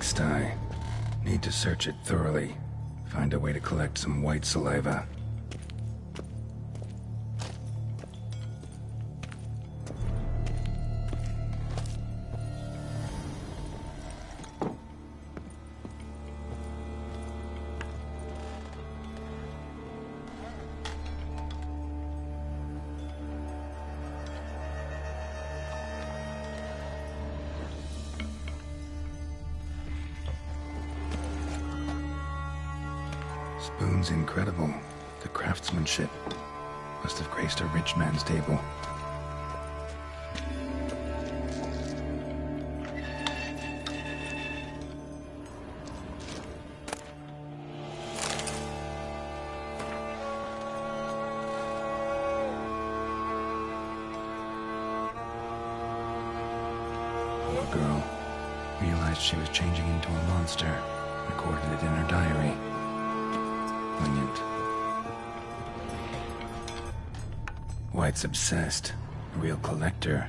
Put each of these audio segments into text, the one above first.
pigsty. Need to search it thoroughly. Find a way to collect some white saliva. Spoon's incredible. The craftsmanship must have graced a rich man's table. Poor girl realized she was changing into a monster and recorded it in her diary. Poignant. White's obsessed. A real collector.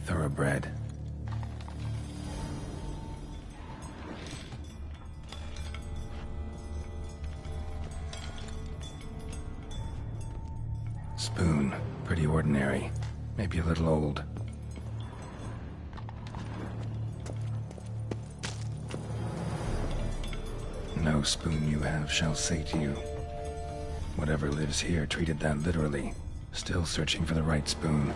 Thoroughbred. Spoon. Pretty ordinary. Maybe a little old. No spoon you have shall say to you. Whatever lives here treated that literally. Still searching for the right spoon.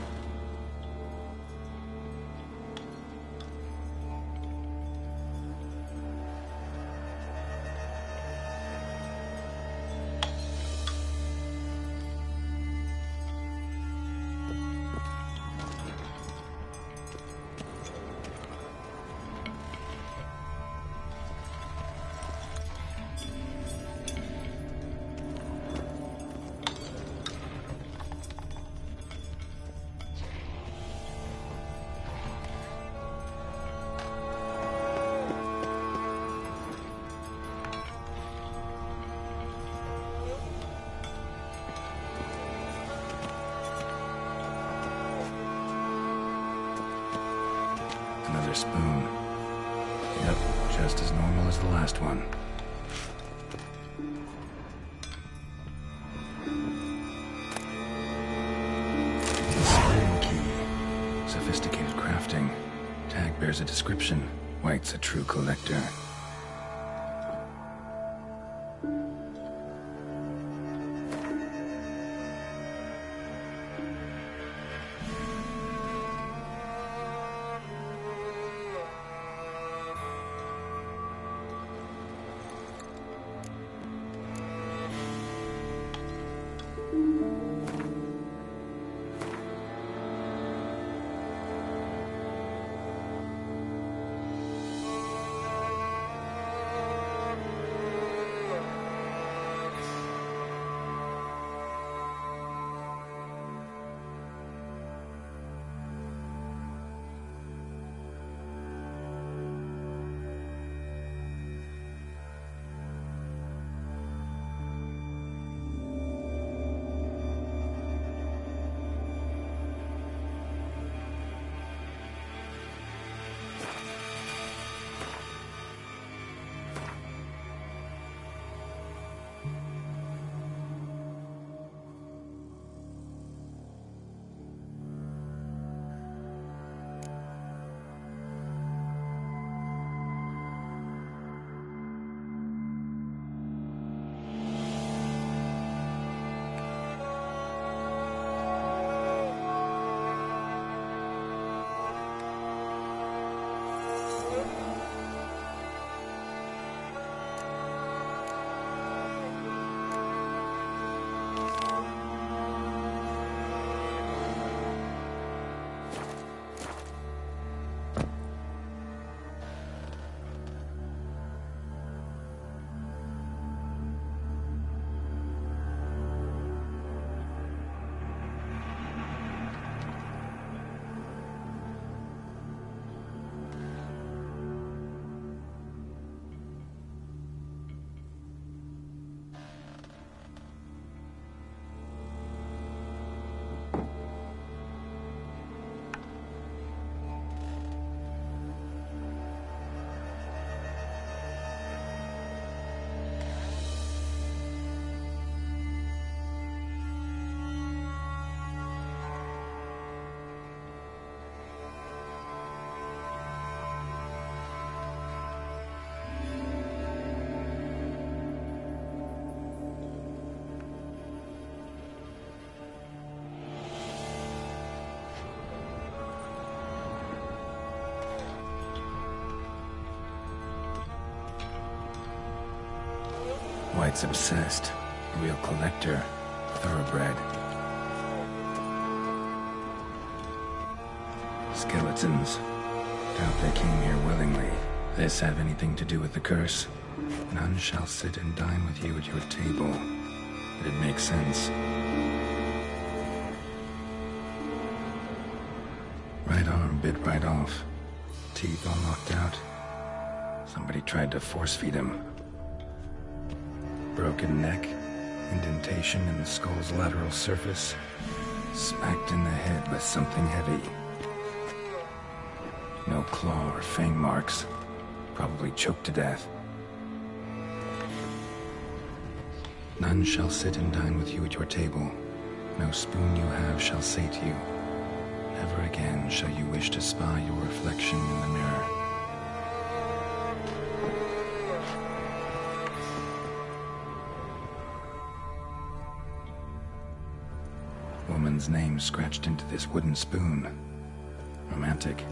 Another spoon. Yep, just as normal as the last one. Spoon key. Sophisticated crafting. Tag bears a description. White's a true collector. White's obsessed. A real collector. Thoroughbred. Skeletons. Doubt they came here willingly. This have anything to do with the curse? None shall sit and dine with you at your table. It makes sense. Right arm bit right off. Teeth all knocked out. Somebody tried to force feed him. Broken neck. Indentation in the skull's lateral surface. Smacked in the head with something heavy. No claw or fang marks. Probably choked to death. None shall sit and dine with you at your table. No spoon you have shall sate you. Never again shall you wish to spy your reflection in the mirror. Woman's name scratched into this wooden spoon. Romantic.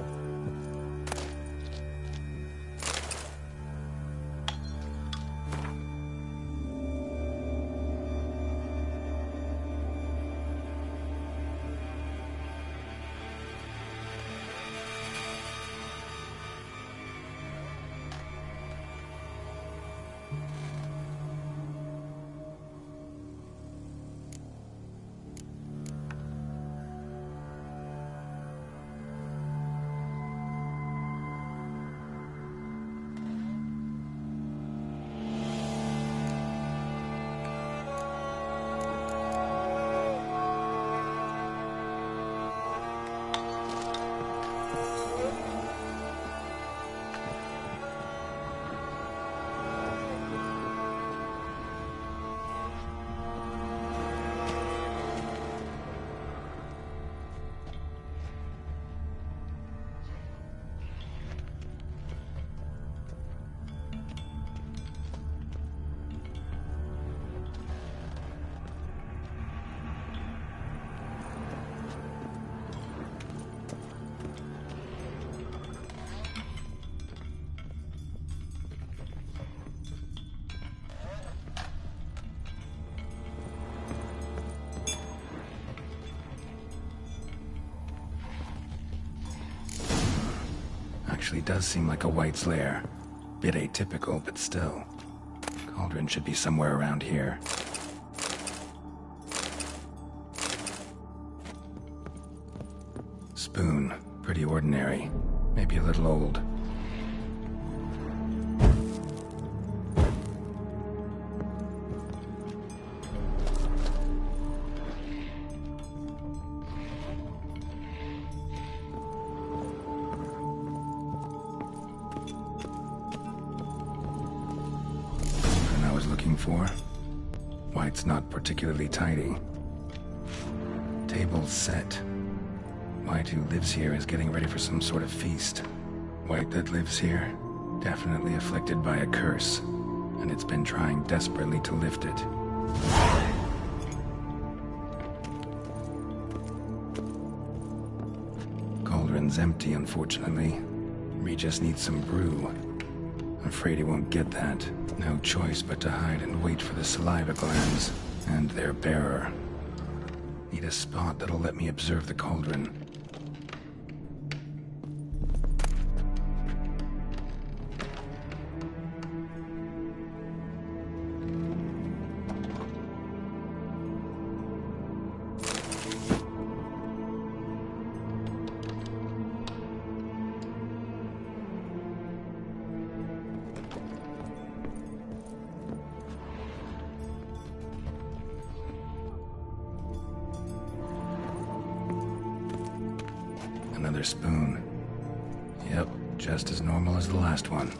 Actually does seem like a White's lair. Bit atypical, but still. Cauldron should be somewhere around here. Spoon. Pretty ordinary. Maybe a little old. For. White's not particularly tidy. Table's set. White who lives here is getting ready for some sort of feast. White that lives here, definitely afflicted by a curse, and it's been trying desperately to lift it. Cauldron's empty, unfortunately. Regis needs some brew. Afraid he won't get that. No choice but to hide and wait for the saliva glands and their bearer. Need a spot that'll let me observe the cauldron. Another spoon. Yep, just as normal as the last one.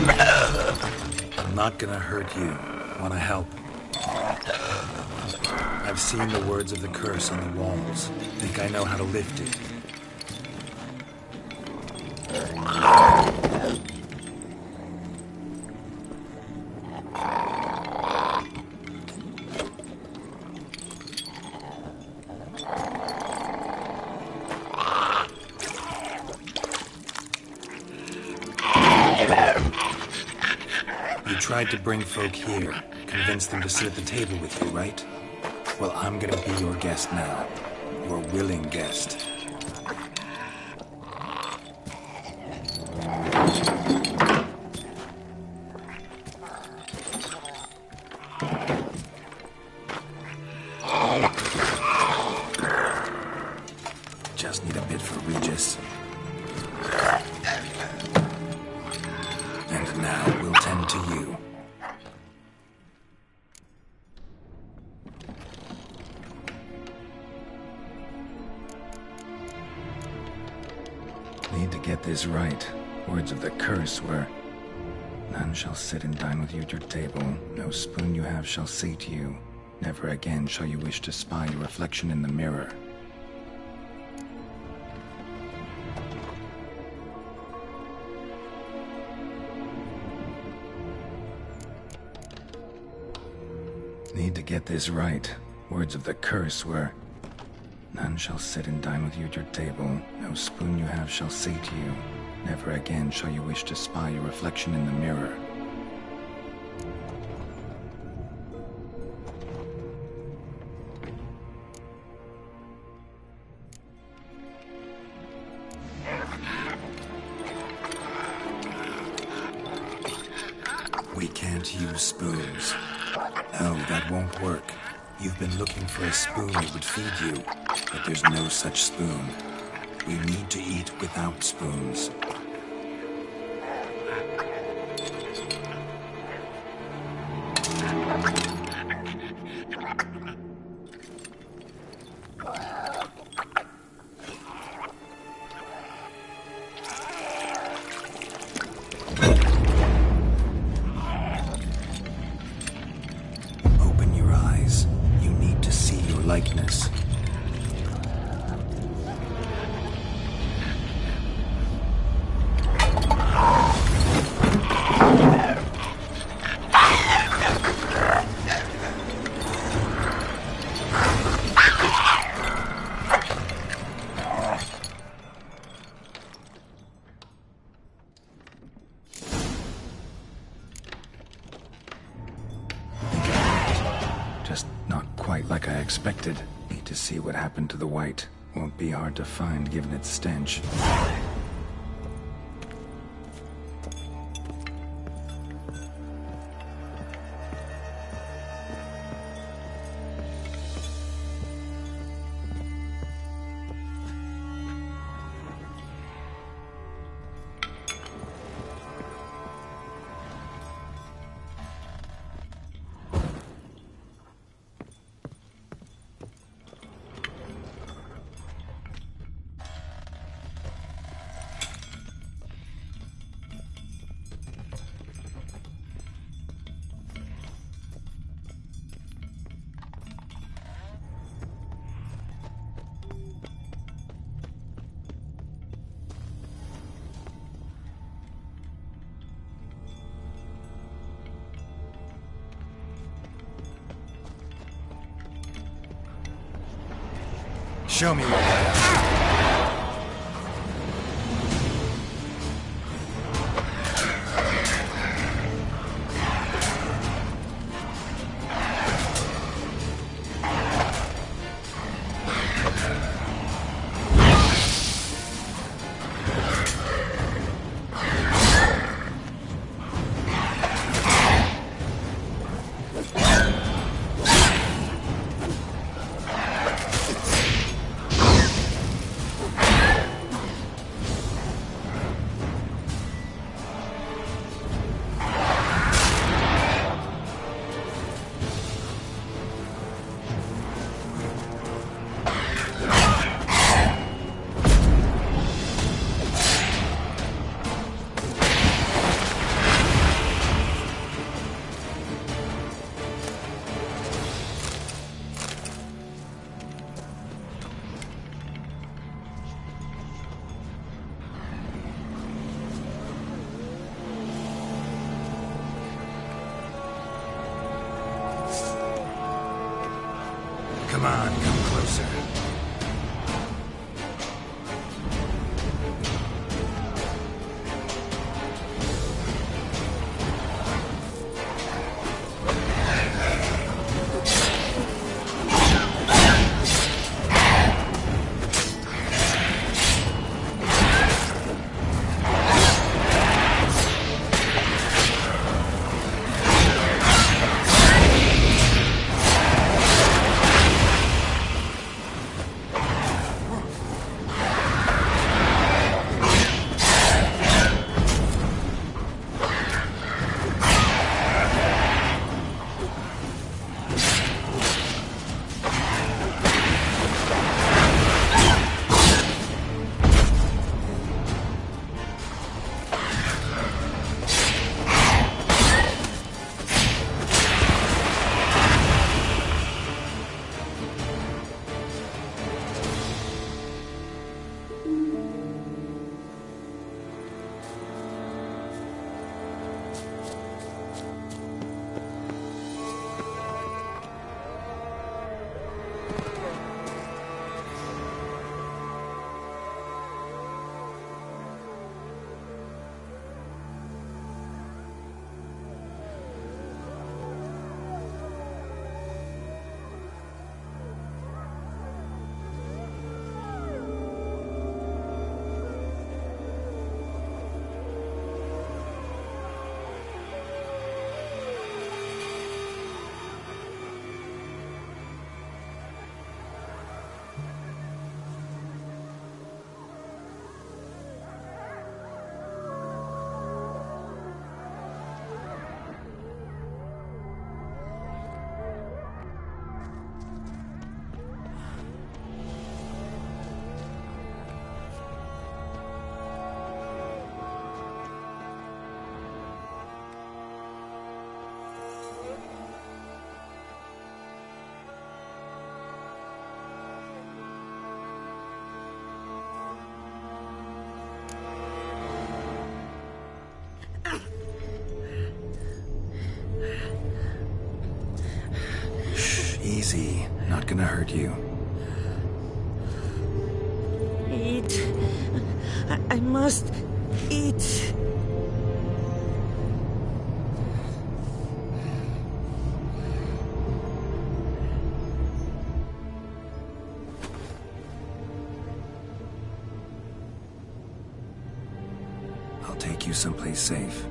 I'm not gonna hurt you. Wanna help? I've seen the words of the curse on the walls. Think I know how to lift it. You tried to bring folk here, convince them to sit at the table with you, right? Well, I'm gonna be your guest now. Your willing guest. Just need a bit for Regis. And now we'll tend to you. Need to get this right. Words of the curse were, none shall sit and dine with you at your table. No spoon you have shall sate you. Never again shall you wish to spy your reflection in the mirror. Need to get this right. Words of the curse were, none shall sit and dine with you at your table. No spoon you have shall sate you. Never again shall you wish to spy your reflection in the mirror. We can't use spoons. No, that won't work. You've been looking for a spoon that would feed you, but there's no such spoon. We need to eat without spoons. Open your eyes. You need to see your likeness. Just not quite like I expected. Need to see what happened to the white. Won't be hard to find given its stench. Show me what you got. Come on, come closer. Easy. Not gonna hurt you. Eat. I must eat. I'll take you someplace safe.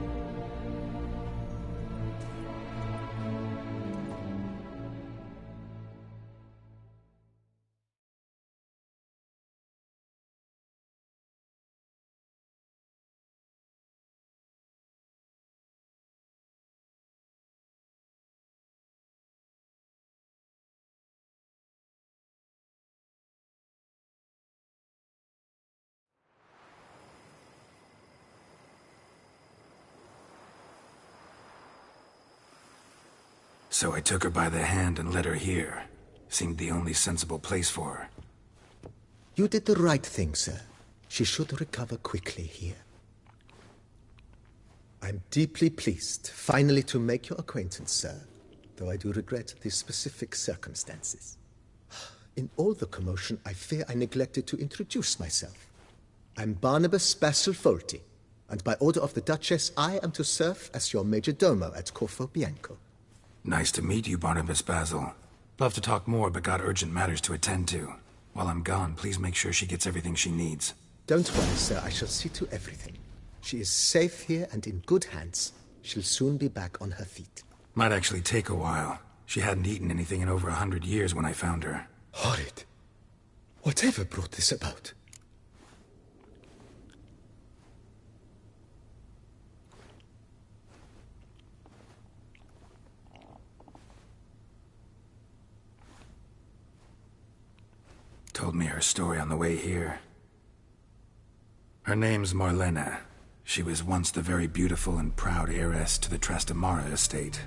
So I took her by the hand and led her here. Seemed the only sensible place for her. You did the right thing, sir. She should recover quickly here. I'm deeply pleased, finally, to make your acquaintance, sir, though I do regret the specific circumstances. In all the commotion, I fear I neglected to introduce myself. I'm Barnabas Basil Folty, and by order of the Duchess, I am to serve as your major domo at Corfo Bianco. Nice to meet you, Barnabas Basil. Love to talk more, but got urgent matters to attend to. While I'm gone, please make sure she gets everything she needs. Don't worry, sir. I shall see to everything. She is safe here and in good hands. She'll soon be back on her feet. Might actually take a while. She hadn't eaten anything in over 100 years when I found her. Horrid. Whatever brought this about? Told me her story on the way here. Her name's Marlena. She was once the very beautiful and proud heiress to the Trastamara estate.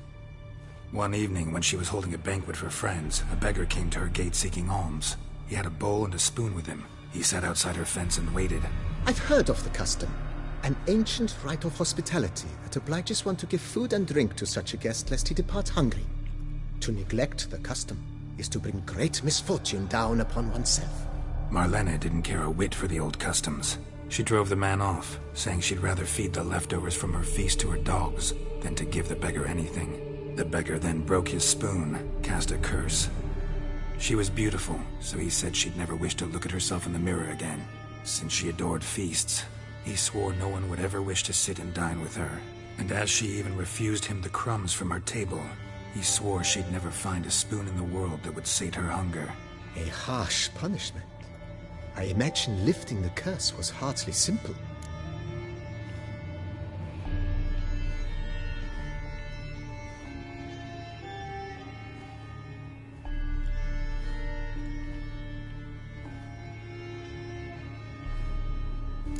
One evening, when she was holding a banquet for friends, a beggar came to her gate seeking alms. He had a bowl and a spoon with him. He sat outside her fence and waited. I've heard of the custom. An ancient rite of hospitality that obliges one to give food and drink to such a guest lest he depart hungry. To neglect the custom is to bring great misfortune down upon oneself. Marlena didn't care a whit for the old customs. She drove the man off, saying she'd rather feed the leftovers from her feast to her dogs than to give the beggar anything. The beggar then broke his spoon, cast a curse. She was beautiful, so he said she'd never wish to look at herself in the mirror again. Since she adored feasts, he swore no one would ever wish to sit and dine with her. And as she even refused him the crumbs from her table, he swore she'd never find a spoon in the world that would sate her hunger. A harsh punishment. I imagine lifting the curse was hardly simple.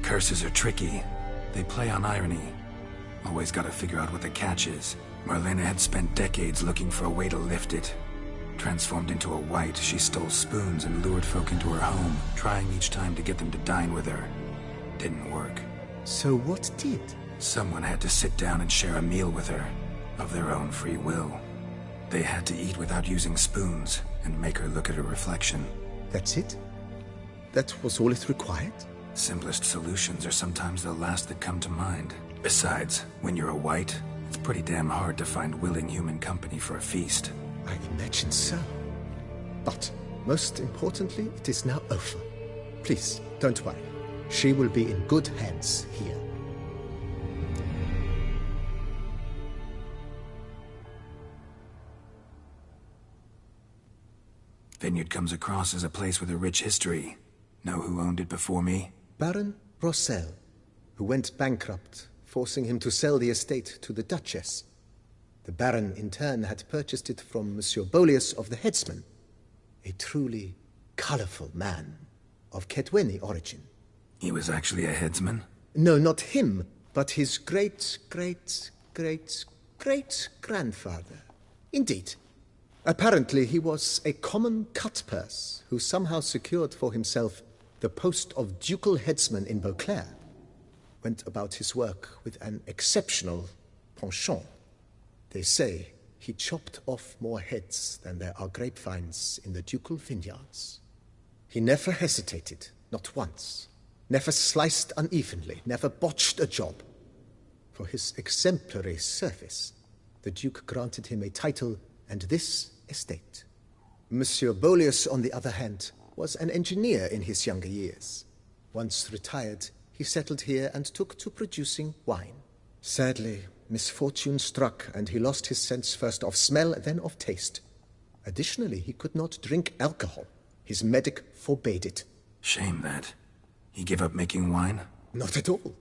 Curses are tricky. They play on irony. Always gotta figure out what the catch is. Marlena had spent decades looking for a way to lift it. Transformed into a wight, she stole spoons and lured folk into her home, trying each time to get them to dine with her. Didn't work. So what did? Someone had to sit down and share a meal with her, of their own free will. They had to eat without using spoons, and make her look at her reflection. That's it? That was all it required? Simplest solutions are sometimes the last that come to mind. Besides, when you're a wight, it's pretty damn hard to find willing human company for a feast. I imagine so. But, most importantly, it is now over. Please, don't worry. She will be in good hands here. Vineyard comes across as a place with a rich history. Know who owned it before me? Baron Rossel, who went bankrupt, forcing him to sell the estate to the Duchess. The Baron, in turn, had purchased it from Monsieur Bolius of the Headsman, a truly colorful man of Kedweni origin. He was actually a headsman? No, not him, but his great-great-great-great-grandfather. Indeed. Apparently, he was a common cutpurse who somehow secured for himself the post of ducal headsman in Beauclair. Went about his work with an exceptional penchant. They say he chopped off more heads than there are grapevines in the ducal vineyards. He never hesitated, not once. Never sliced unevenly, never botched a job. For his exemplary service, the Duke granted him a title and this estate. Monsieur Bolius, on the other hand, was an engineer in his younger years. Once retired, he settled here and took to producing wine. Sadly, misfortune struck, and he lost his sense first of smell, then of taste. Additionally, he could not drink alcohol. His medic forbade it. Shame that. He gave up making wine? Not at all.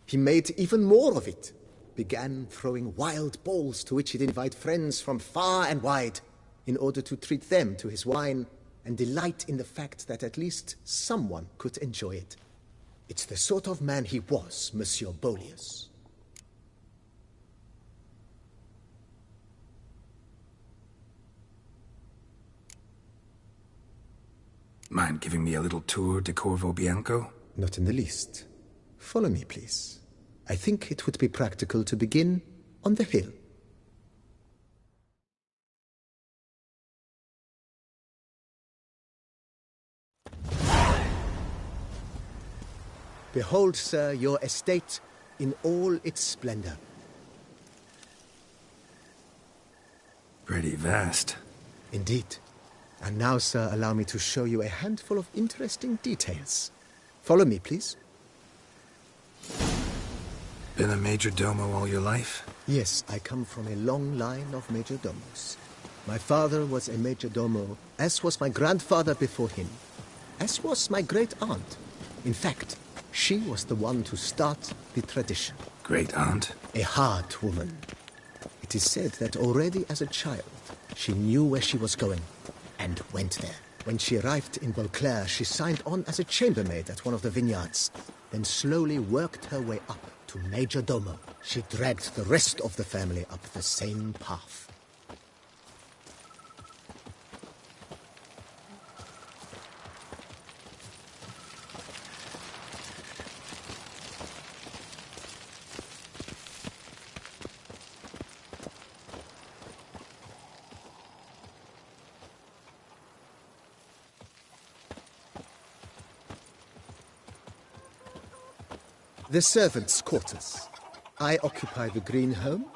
He made even more of it. Began throwing wild balls to which he'd invite friends from far and wide in order to treat them to his wine and delight in the fact that at least someone could enjoy it. It's the sort of man he was, Monsieur Bolius. Mind giving me a little tour de Corvo Bianco? Not in the least. Follow me, please. I think it would be practical to begin on the hill. Behold, sir, your estate in all its splendor. Pretty vast. Indeed. And now, sir, allow me to show you a handful of interesting details. Follow me, please. Been a major domo all your life? Yes, I come from a long line of major domos. My father was a major domo, as was my grandfather before him, as was my great-aunt. In fact, she was the one to start the tradition. Great-aunt? A hard woman. It is said that already as a child, she knew where she was going, and went there. When she arrived in Beauclair, she signed on as a chambermaid at one of the vineyards, then slowly worked her way up to major domo. She dragged the rest of the family up the same path. The servants' quarters. I occupy the green home.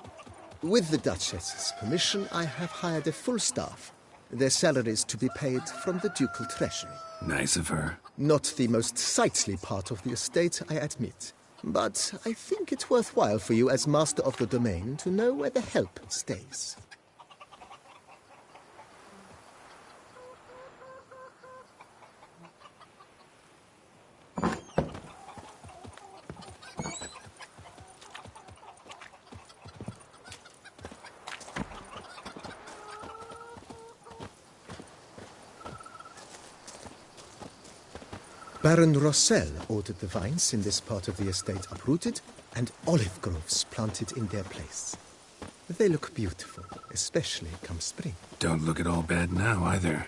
With the Duchess's permission, I have hired a full staff. Their salaries to be paid from the ducal treasury. Nice of her. Not the most sightly part of the estate, I admit. But I think it's worthwhile for you as master of the domain to know where the help stays. Baron Rossel ordered the vines in this part of the estate uprooted and olive groves planted in their place. They look beautiful, especially come spring. Don't look at all bad now, either.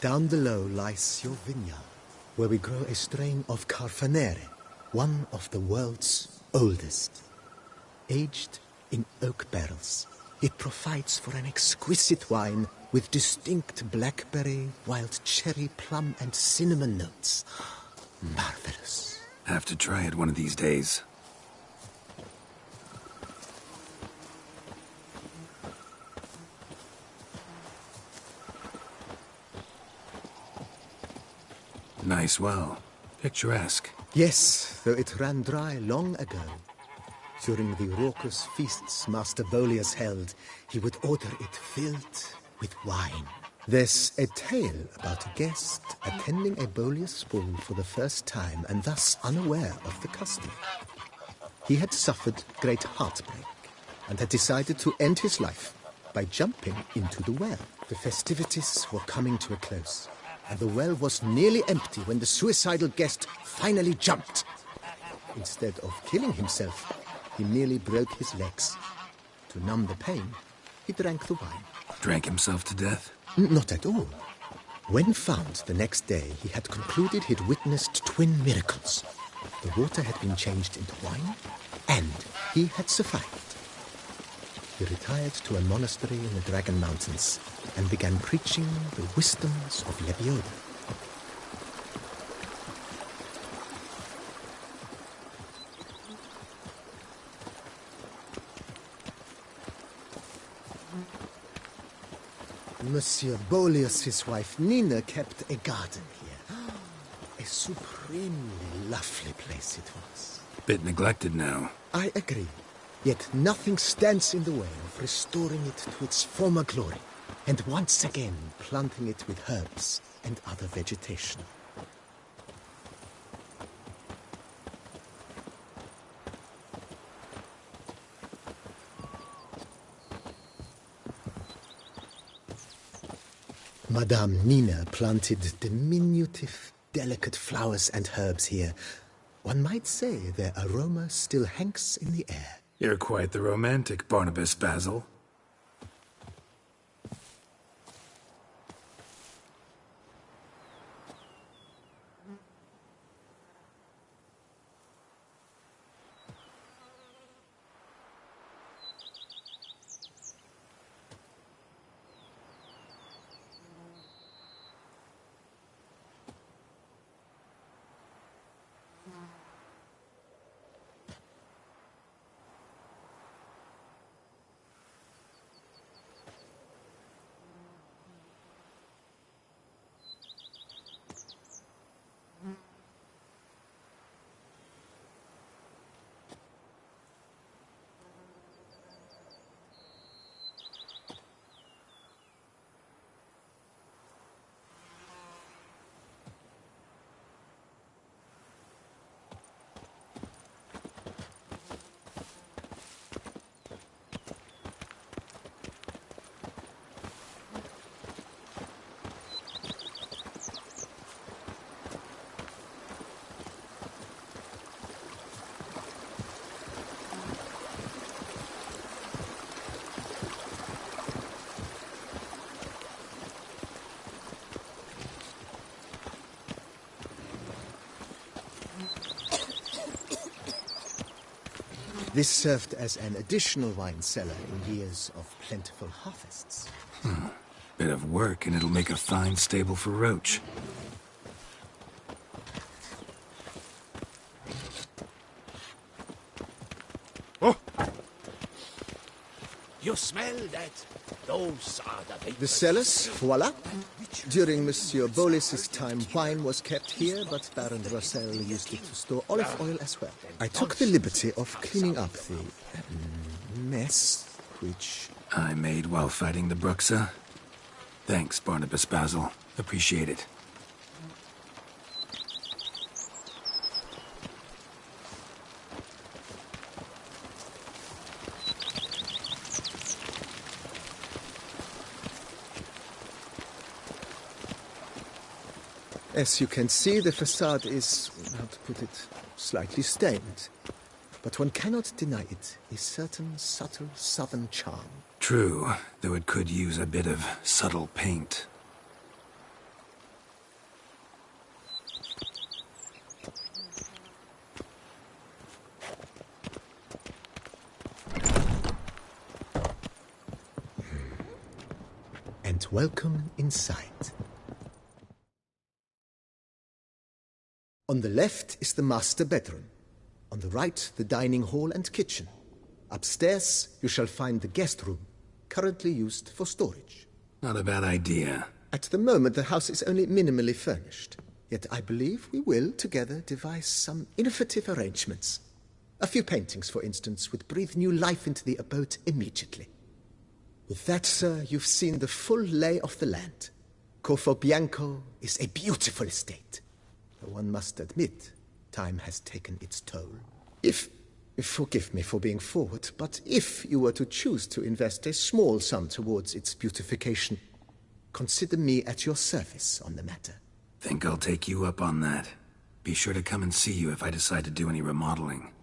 Down below lies your vineyard, where we grow a strain of Carfanere, one of the world's oldest. Aged in oak barrels, it provides for an exquisite wine with distinct blackberry, wild cherry, plum, and cinnamon notes. Marvelous. Have to try it one of these days. Nice well. Picturesque. Yes, though it ran dry long ago. During the raucous feasts Master Bolius held, he would order it filled with wine. There's a tale about a guest attending a Bolius ball for the first time and thus unaware of the custom. He had suffered great heartbreak and had decided to end his life by jumping into the well. The festivities were coming to a close, and the well was nearly empty when the suicidal guest finally jumped. Instead of killing himself, he merely broke his legs. To numb the pain, he drank the wine. Drank himself to death? Not at all. When found the next day, he had concluded he'd witnessed twin miracles. The water had been changed into wine, and he had survived. He retired to a monastery in the Dragon Mountains and began preaching the wisdoms of Lebioda. Monsieur Bolius' wife Nina kept a garden here. A supremely lovely place it was. Bit neglected now. I agree. Yet nothing stands in the way of restoring it to its former glory, and once again planting it with herbs and other vegetation. Madame Nina planted diminutive, delicate flowers and herbs here. One might say their aroma still hangs in the air. You're quite the romantic, Barnabas Basil. This served as an additional wine cellar in years of plentiful harvests. Bit of work, and it'll make a fine stable for Roach. Oh! You smell that? Those are the vapors. The cellars, voila. During Monsieur Bolis's time, wine was kept here, but Baron Rossel used it to store olive oil as well. I took the liberty of cleaning up the mess, which I made while fighting the Bruxa. Thanks, Barnabas Basil. Appreciate it. As you can see, the facade is, how to put it, slightly stained. But one cannot deny it, a certain subtle southern charm. True, though it could use a bit of subtle paint. And welcome inside. On the left is the master bedroom. On the right, the dining hall and kitchen. Upstairs, you shall find the guest room, currently used for storage. Not a bad idea. At the moment, the house is only minimally furnished. Yet I believe we will, together, devise some innovative arrangements. A few paintings, for instance, would breathe new life into the abode immediately. With that, sir, you've seen the full lay of the land. Corvo Bianco is a beautiful estate. Though one must admit, time has taken its toll. Forgive me for being forward, but if you were to choose to invest a small sum towards its beautification, consider me at your service on the matter. Think I'll take you up on that. Be sure to come and see you if I decide to do any remodeling.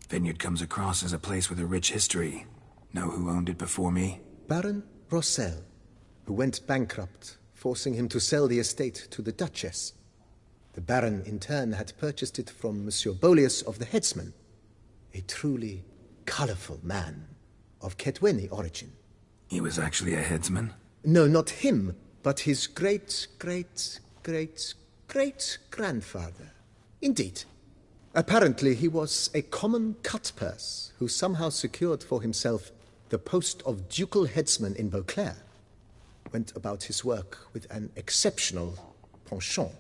Vineyard comes across as a place with a rich history. Know who owned it before me? Baron Rossel, who went bankrupt, forcing him to sell the estate to the Duchess. The Baron, in turn, had purchased it from Monsieur Bolius of the Headsman, a truly colorful man of Ketweni origin. He was actually a headsman? No, not him, but his great-great-great-great-grandfather. Indeed. Apparently, he was a common cutpurse who somehow secured for himself the post of ducal headsman in Beauclair. Went about his work with an exceptional penchant.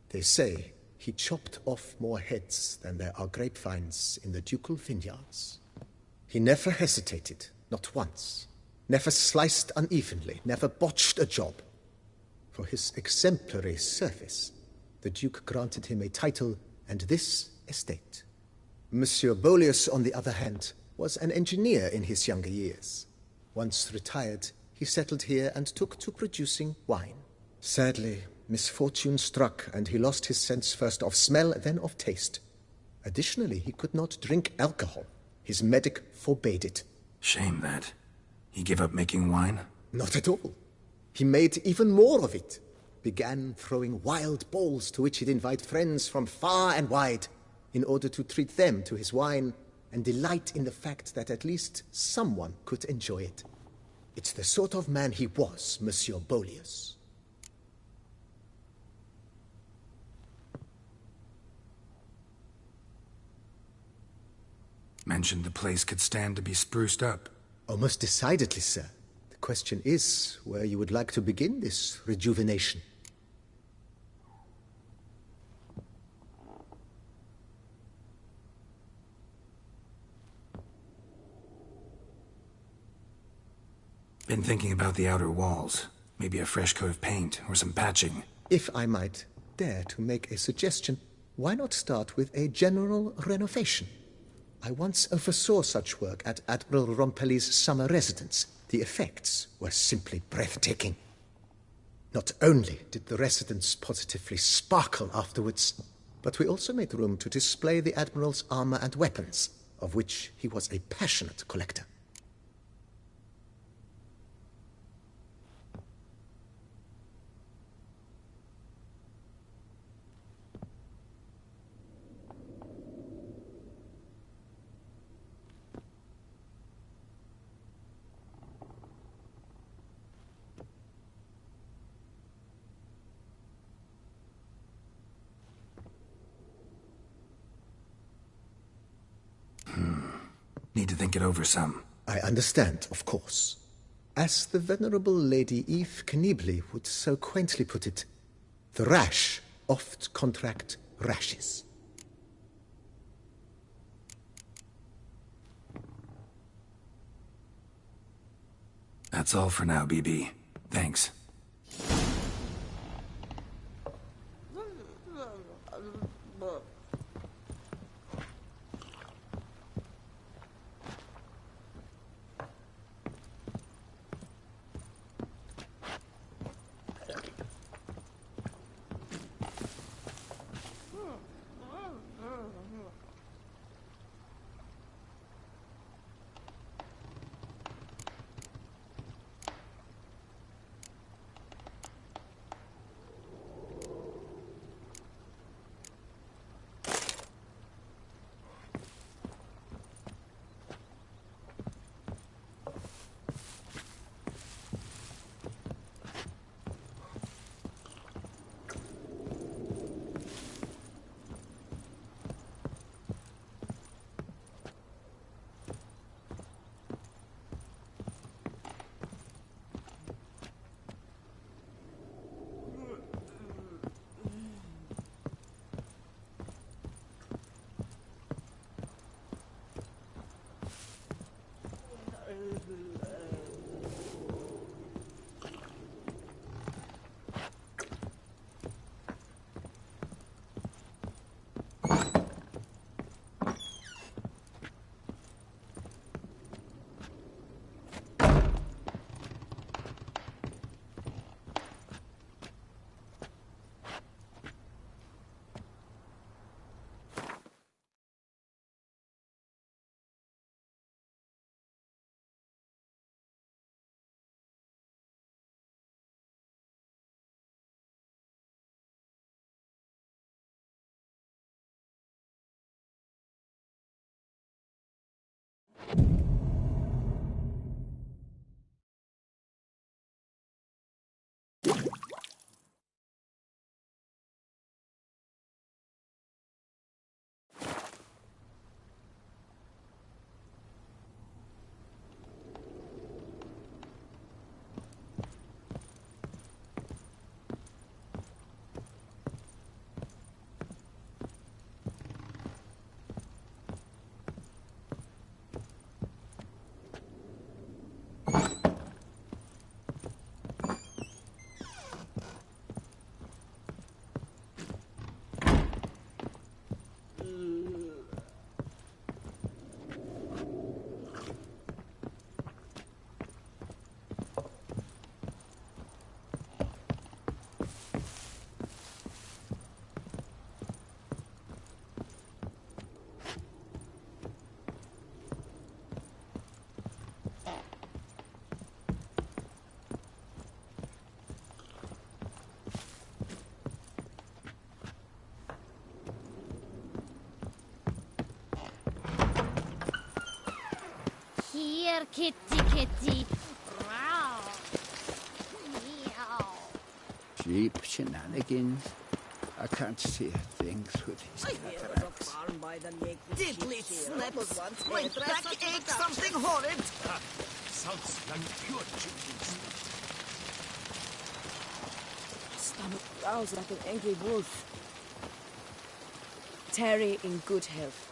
They say he chopped off more heads than there are grapevines in the ducal vineyards. He never hesitated, not once. Never sliced unevenly, never botched a job. For his exemplary service, the Duke granted him a title and this estate. Monsieur Bolius, on the other hand, was an engineer in his younger years. Once retired, he settled here and took to producing wine. Sadly, misfortune struck, and he lost his sense first of smell, then of taste. Additionally, he could not drink alcohol. His medic forbade it. Shame that. He gave up making wine? Not at all. He made even more of it. Began throwing wild balls to which he'd invite friends from far and wide in order to treat them to his wine and delight in the fact that at least someone could enjoy it. It's the sort of man he was, Monsieur Bolius. Mentioned the place could stand to be spruced up. Oh, most decidedly, sir. The question is where you would like to begin this rejuvenation. Been thinking about the outer walls. Maybe a fresh coat of paint or some patching. If I might dare to make a suggestion, why not start with a general renovation? I once oversaw such work at Admiral Rompelli's summer residence. The effects were simply breathtaking. Not only did the residence positively sparkle afterwards, but we also made room to display the Admiral's armor and weapons, of which he was a passionate collector. Need to think it over some. I understand, of course. As the venerable Lady Eve Knibley would so quaintly put it, the rash oft contract rashes. That's all for now, BB. Thanks. Here, kitty, kitty. Meow. Meow. Cheap shenanigans. I can't see a thing through these cataracts. Diddly snips! My back aches something horrid! Sounds like pure chickens. Stomach growls like an angry wolf. Terry in good health.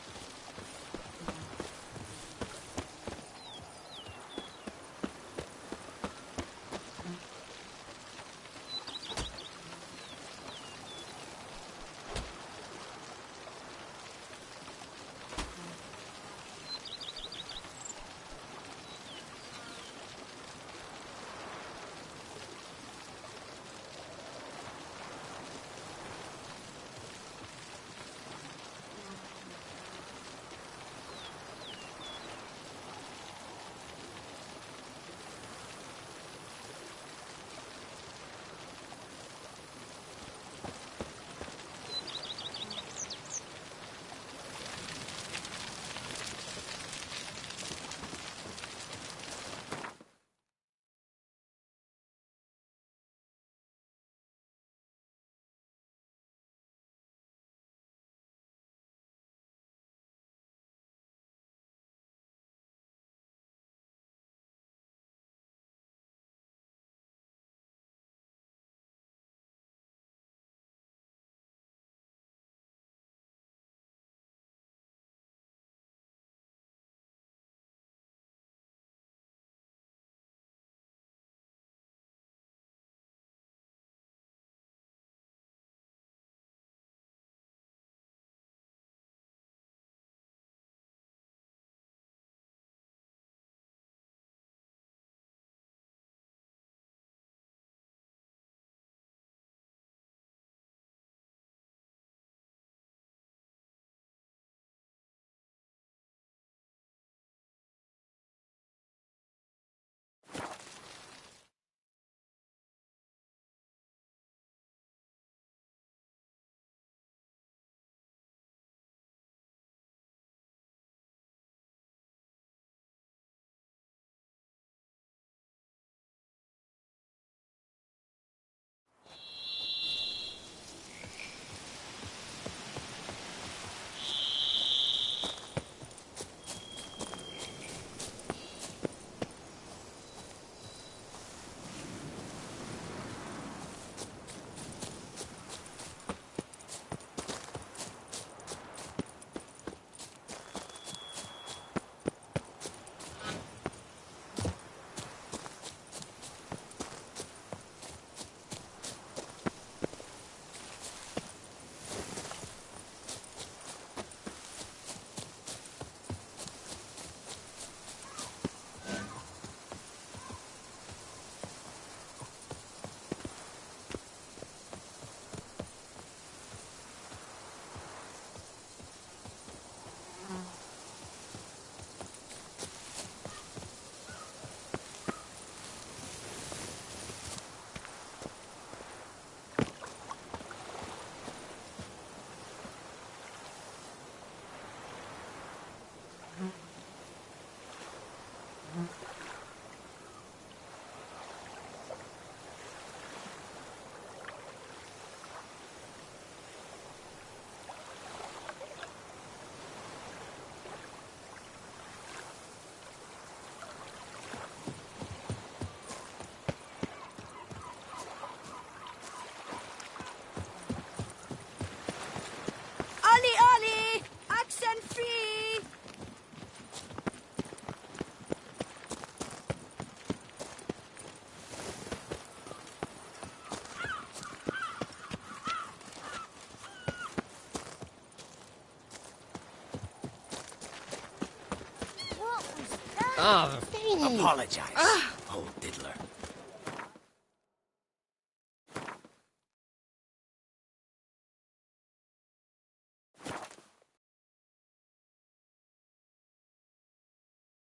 Ollie, Ollie! Accent free! What was that? Apologize. Old diddly.